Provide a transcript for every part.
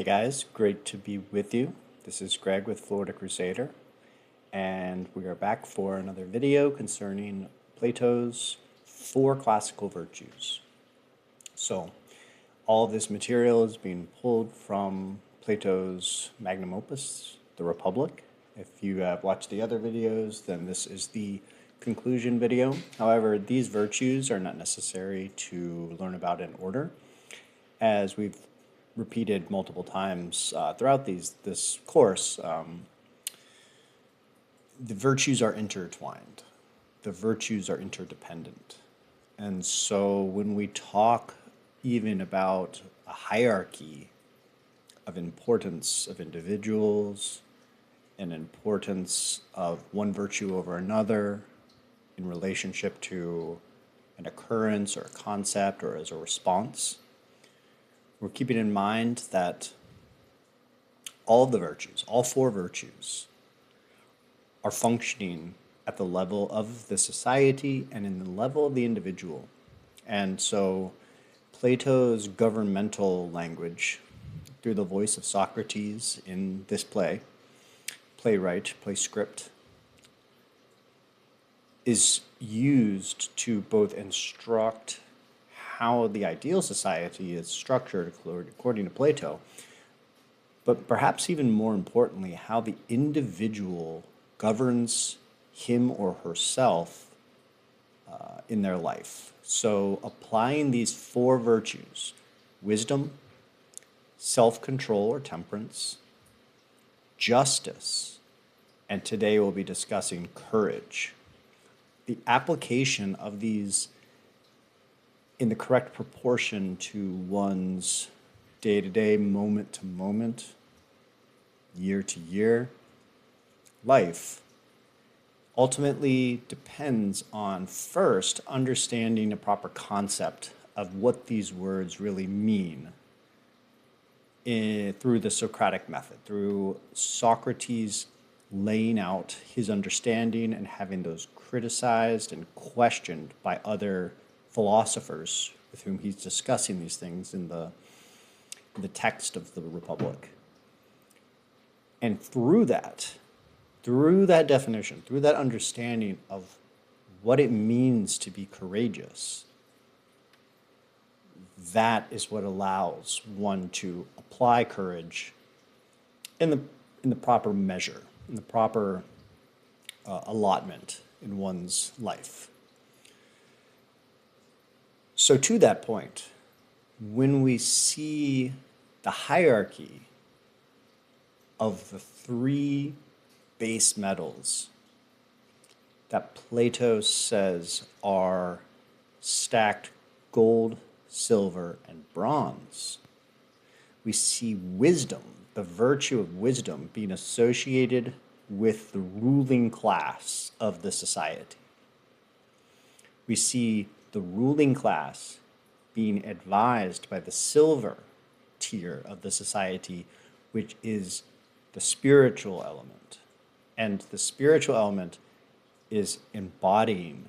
guys, great to be with you. This is Greg with Florida Crusader, and we are back for another video concerning Plato's four classical virtues. So, all of this material is being pulled from Plato's magnum opus, The Republic. If you have watched the other videos, then this is the conclusion video. However, these virtues are not necessary to learn about in order, as we've repeated multiple times throughout this course. The virtues are intertwined. The virtues are interdependent. And so when we talk even about a hierarchy of importance of individuals, an importance of one virtue over another in relationship to an occurrence or a concept or as a response, we're keeping in mind that all of the virtues, all four virtues, are functioning at the level of the society and in the level of the individual. And so Plato's governmental language, through the voice of Socrates in this playwright, play script, is used to both instruct how the ideal society is structured according to Plato, but perhaps even more importantly, how the individual governs him or herself in their life. So applying these four virtues, wisdom, self-control or temperance, justice, and today we'll be discussing courage. The application of these in the correct proportion to one's day-to-day, moment-to-moment, year-to-year life ultimately depends on first understanding a proper concept of what these words really mean through the Socratic method, through Socrates laying out his understanding and having those criticized and questioned by other philosophers with whom he's discussing these things in the text of the Republic. And through that definition, through that understanding of what it means to be courageous, that is what allows one to apply courage in the proper measure, in the proper allotment in one's life. So to that point, when we see the hierarchy of the three base metals that Plato says are stacked gold, silver, and bronze, we see wisdom, the virtue of wisdom, being associated with the ruling class of the society. We see the ruling class being advised by the silver tier of the society, which is the spiritual element. And the spiritual element is embodying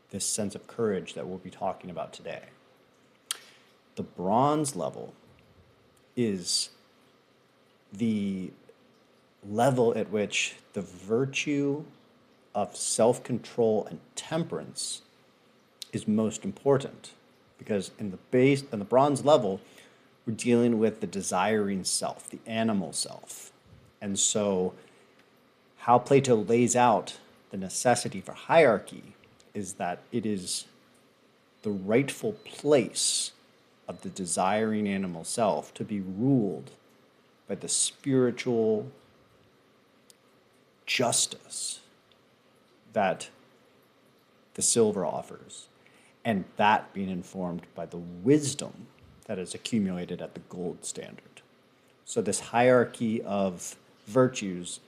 this sense of courage that we'll be talking about today. The bronze level is the level at which the virtue of self-control and temperance is most important, because in the bronze level, we're dealing with the desiring self, the animal self. And so how Plato lays out the necessity for hierarchy is that it is the rightful place of the desiring animal self to be ruled by the spiritual justice that the silver offers, and that being informed by the wisdom that is accumulated at the gold standard. So this hierarchy of virtues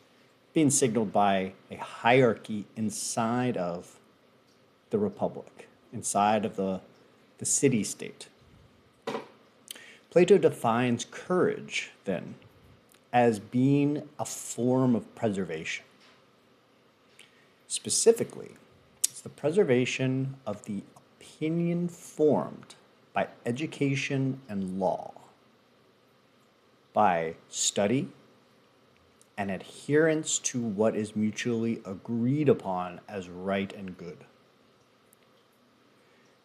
being signaled by a hierarchy inside of the Republic, inside of the city-state. Plato defines courage, then, as being a form of preservation. Specifically, it's the preservation of the opinion formed by education and law. by study and adherence to what is mutually agreed upon as right and good.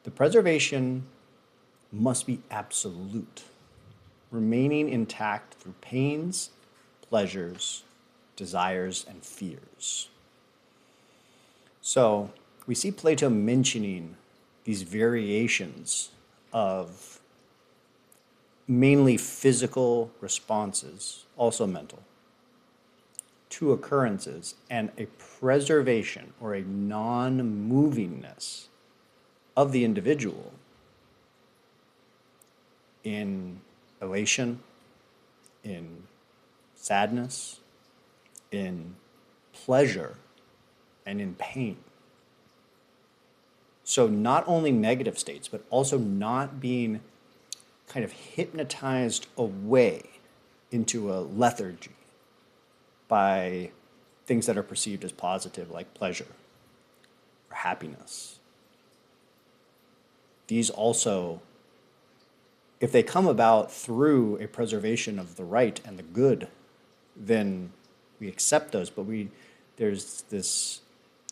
The preservation must be absolute, remaining intact through pains, pleasures, desires, and fears. So we see Plato mentioning these variations of mainly physical responses, also mental, to occurrences, and a preservation or a non-movingness of the individual in elation, in sadness, in pleasure, and in pain. So not only negative states, but also not being kind of hypnotized away into a lethargy by things that are perceived as positive, like pleasure or happiness. These also, if they come about through a preservation of the right and the good, then we accept those, but there's this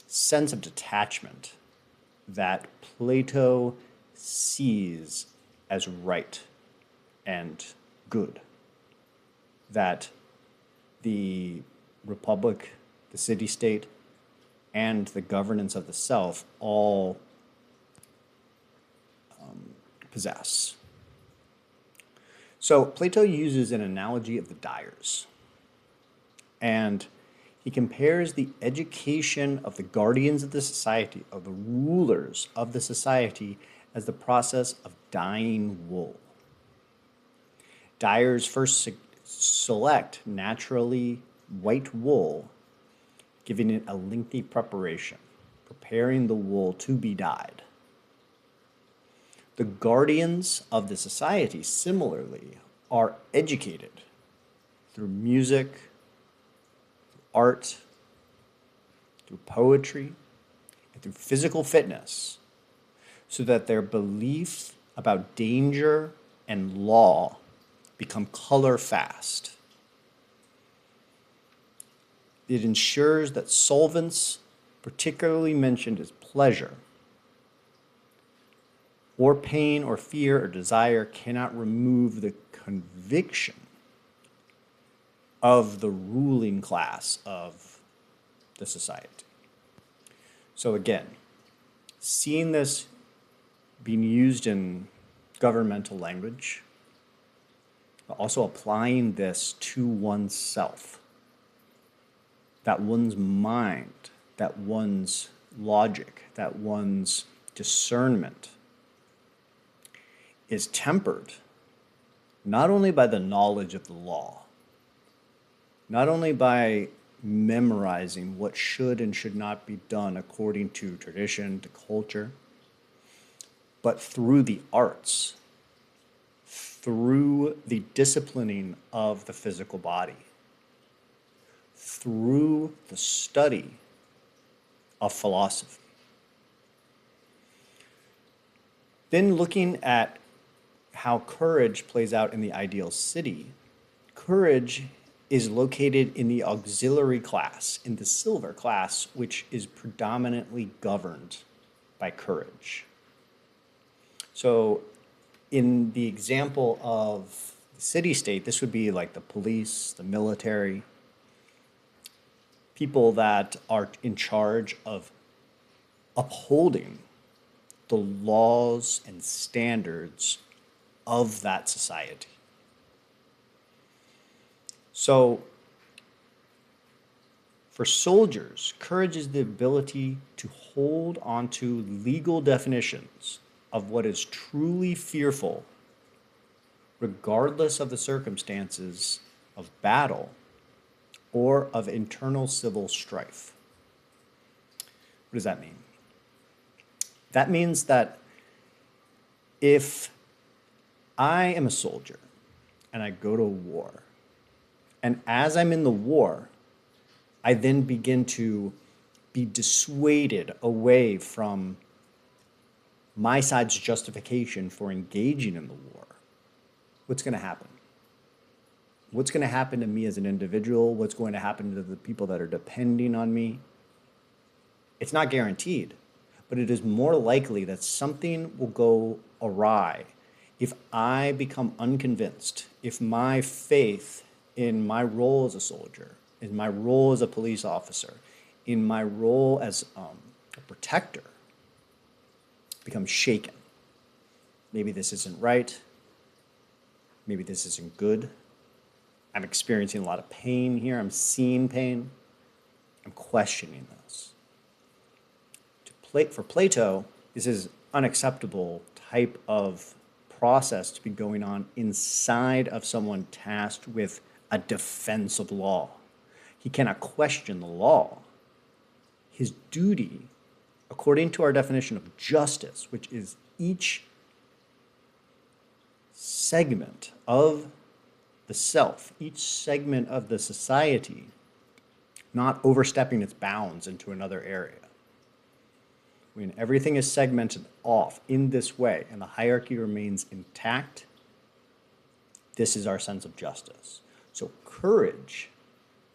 sense of detachment that Plato sees as right and good, that the republic, the city-state, and the governance of the self all possess. So Plato uses an analogy of the dyers, and he compares the education of the guardians of the society, of the rulers of the society, as the process of dyeing wool. Dyers first select naturally white wool, giving it a lengthy preparation, preparing the wool to be dyed. The guardians of the society, similarly, are educated through music, art, through poetry, and through physical fitness, so that their belief about danger and law become color fast. It ensures that solvents, particularly mentioned as pleasure, or pain or fear or desire, cannot remove the conviction of the ruling class of the society. So again, seeing this being used in governmental language, but also applying this to oneself, that one's mind, that one's logic, that one's discernment is tempered not only by the knowledge of the law, not only by memorizing what should and should not be done according to tradition, to culture, but through the arts, through the disciplining of the physical body, through the study of philosophy. Then looking at how courage plays out in the ideal city, courage is located in the auxiliary class, in the silver class, which is predominantly governed by courage. So in the example of the city-state, this would be like the police, the military, people that are in charge of upholding the laws and standards of that society. So for soldiers, courage is the ability to hold onto legal definitions of what is truly fearful, regardless of the circumstances of battle or of internal civil strife. What does that mean? That means that if I am a soldier and I go to war, and as I'm in the war, I then begin to be dissuaded away from my side's justification for engaging in the war, what's going to happen? What's going to happen to me as an individual? What's going to happen to the people that are depending on me? It's not guaranteed, but it is more likely that something will go awry if I become unconvinced, if my faith in my role as a soldier, in my role as a police officer, in my role as a protector becomes shaken. Maybe this isn't right. Maybe this isn't good. I'm experiencing a lot of pain here. I'm seeing pain. I'm questioning this. For Plato, this is unacceptable type of process to be going on inside of someone tasked with a defense of law. He cannot question the law. His duty, according to our definition of justice, which is each segment of the self, each segment of the society, not overstepping its bounds into another area. When everything is segmented off in this way and the hierarchy remains intact, this is our sense of justice. So courage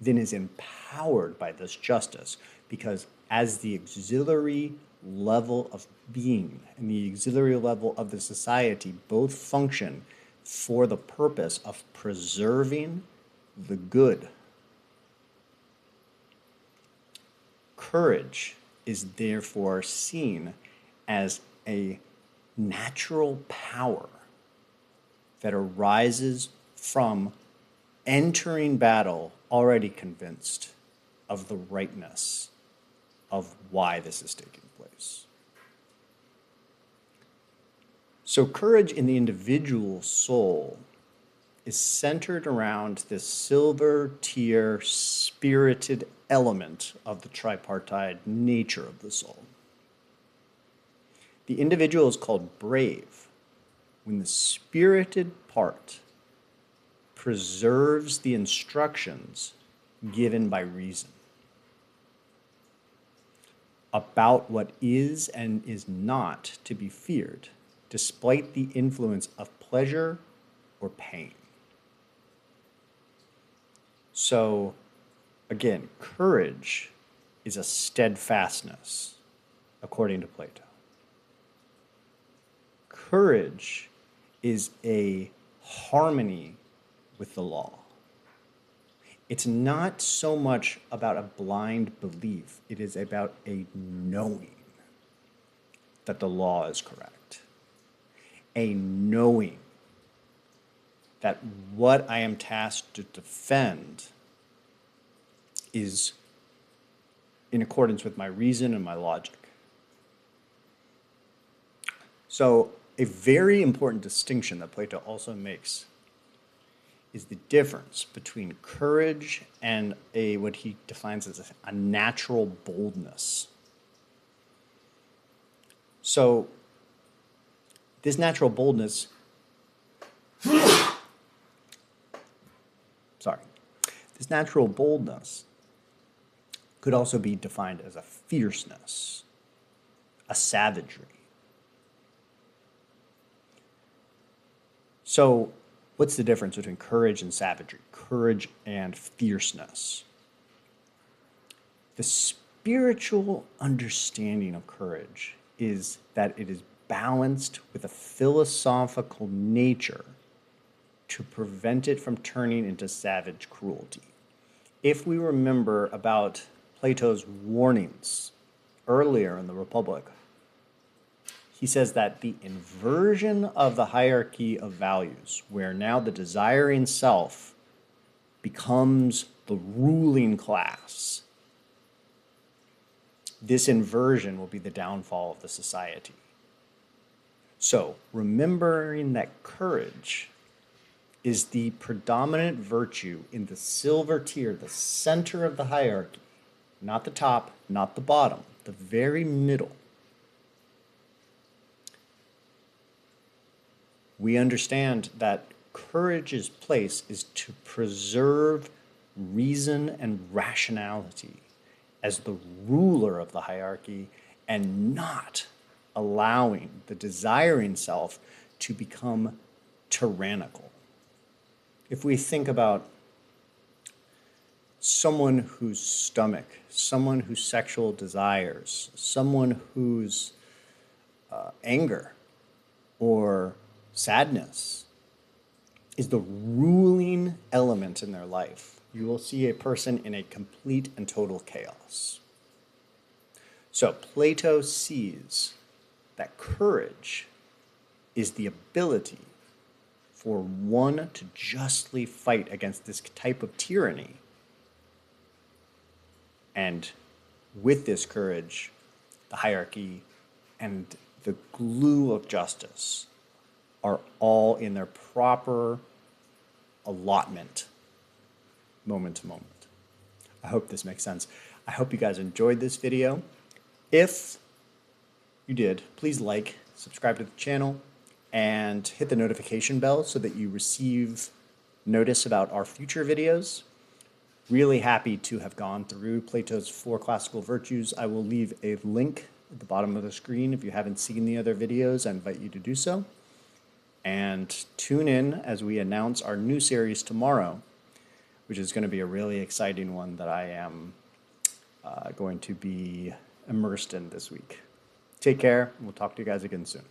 then is empowered by this justice because as the auxiliary level of being and the auxiliary level of the society both function for the purpose of preserving the good. Courage is therefore seen as a natural power that arises from entering battle already convinced of the rightness of why this is taking place. So courage in the individual soul is centered around this silver tier spirited element of the tripartite nature of the soul. The individual is called brave when the spirited part preserves the instructions given by reason about what is and is not to be feared, despite the influence of pleasure or pain. So, again, courage is a steadfastness, according to Plato. Courage is a harmony with the law. It's not so much about a blind belief. It is about a knowing that the law is correct. A knowing that what I am tasked to defend is in accordance with my reason and my logic. So a very important distinction that Plato also makes is the difference between courage and what he defines as a natural boldness. So this natural boldness, this natural boldness could also be defined as a fierceness, a savagery. So what's the difference between courage and savagery, courage and fierceness? The spiritual understanding of courage is that it is balanced with a philosophical nature to prevent it from turning into savage cruelty. If we remember about Plato's warnings earlier in the Republic, he says that the inversion of the hierarchy of values, where now the desiring self becomes the ruling class, this inversion will be the downfall of the society. So, remembering that courage is the predominant virtue in the silver tier, the center of the hierarchy, not the top, not the bottom, the very middle. We understand that courage's place is to preserve reason and rationality as the ruler of the hierarchy and not allowing the desiring self to become tyrannical. if we think about someone whose stomach, someone whose sexual desires, someone whose anger or sadness is the ruling element in their life, you will see a person in a complete and total chaos. So Plato sees that courage is the ability for one to justly fight against this type of tyranny. And with this courage, the hierarchy and the glue of justice are all in their proper allotment, moment to moment. I hope this makes sense. I hope you guys enjoyed this video. If you did, please like, subscribe to the channel, and hit the notification bell so that you receive notice about our future videos. Really happy to have gone through Plato's 4 classical virtues. I will leave a link at the bottom of the screen. If you haven't seen the other videos, I invite you to do so. And tune in as we announce our new series tomorrow, which is going to be a really exciting one that I am going to be immersed in this week. Take care. We'll talk to you guys again soon.